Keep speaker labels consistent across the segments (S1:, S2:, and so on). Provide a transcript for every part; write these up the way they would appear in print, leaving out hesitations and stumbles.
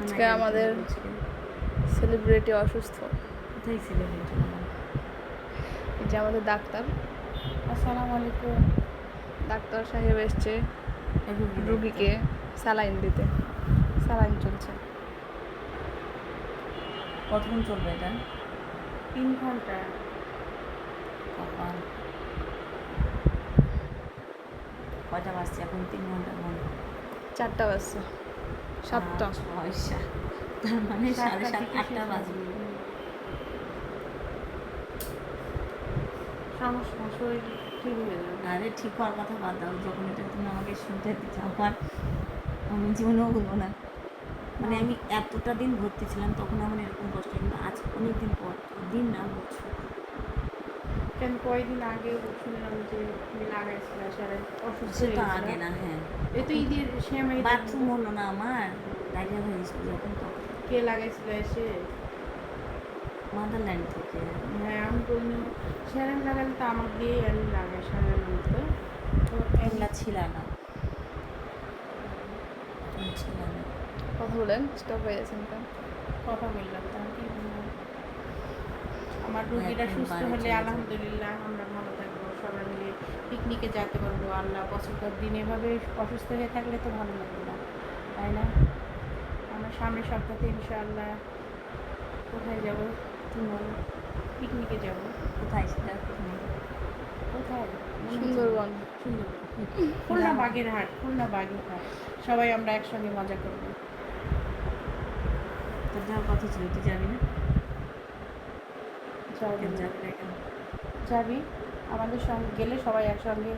S1: আজকে আমাদের সেলিব্রিটি অসুস্থ।
S2: কোথায় সেলিব্রিটি?
S1: এই যে আমাদের ডাক্তার,
S2: আসসালামু আলাইকুম।
S1: ডাক্তার সাহেব এসছে রুগীকে স্যালাইন দিতে। স্যালাইন চলছে।
S2: কতক্ষণ চলবে এটা?
S1: 3 ঘন্টা।
S2: কখন? কয়টা বাজছে এখন? 3 ঘন্টা ঘন
S1: 4টা বাজছে। 7টা।
S2: পয়সা তার মানে 7:30 8টা বাজবে।
S1: সমস্যা শরীর ঠিক হয়ে যাবে।
S2: আরে ঠিক হওয়ার কথা বাদ দাও, যখন এটা তুমি আমাকে শুনতে দিচ্ছ আমার আমি জীবনেও বলবো না। মানে আমি এতটা দিন ভর্তি ছিলাম তখন আমার এরকম কষ্ট, কিন্তু আজ অনেক দিন পর দিন না বছর।
S1: কেন কয়েকদিন আগে শুনলাম যে তুমি লাগাইছিল সারা অসুস্থ
S2: সেটা
S1: হয়ে
S2: আগে
S1: গেছিল।
S2: না, হ্যাঁ
S1: এই তো ঈদের সময়
S2: বাথরুম হলো না আমার, ডায়রিয়া হয়ে গেছিল যখন, তখন
S1: কে লাগাইছিল এসে?
S2: মাদারল্যান্ড থেকে।
S1: হ্যাঁ আমি বললাম স্যালাইন লাগালে তো আমাকে দিয়ে আমি লাগাই সাধারণত। তো
S2: এগুলা ছিল না, ছিল না।
S1: কথা বলেন, স্টপ হয়ে যাচ্ছেন কেন? কথা বললাম তো আমি কি বললাম? আমার রোগীরা
S2: এখন
S1: সুস্থ
S2: বাড়ি
S1: হলে
S2: চলে যাবো।
S1: আলহামদুলিল্লাহ আমরা ভালো থাকবো, সবাই মিলে পিকনিকে যেতে পারবো। আল্লাহ বছরকার দিন এভাবে অসুস্থ হয়ে থাকলে তো ভালো লাগবে না, তাই না? আমরা সামনের সপ্তাহে ইনশাআল্লাহ কোথায় যাব? তুমি বলো। পিকনিকে যাব।
S2: কোথায় সেটা?
S1: কোথায়? সুন্দরবন। সুন্দরবন, খুলনা বাগেরহাট। খুলনা বাগেরহাট সবাই আমরা একসঙ্গে মজা করবো।
S2: তোর যাওয়ার কথা ছিল, তুই যাবি না?
S1: যাবি
S2: কেন
S1: না?
S2: যাবি না কেন?
S1: যাবি, আমাদের সঙ্গে গেলে সবাই একসঙ্গে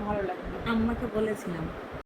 S1: ভালো লাগবে।
S2: আম্মাকে বলেছিলাম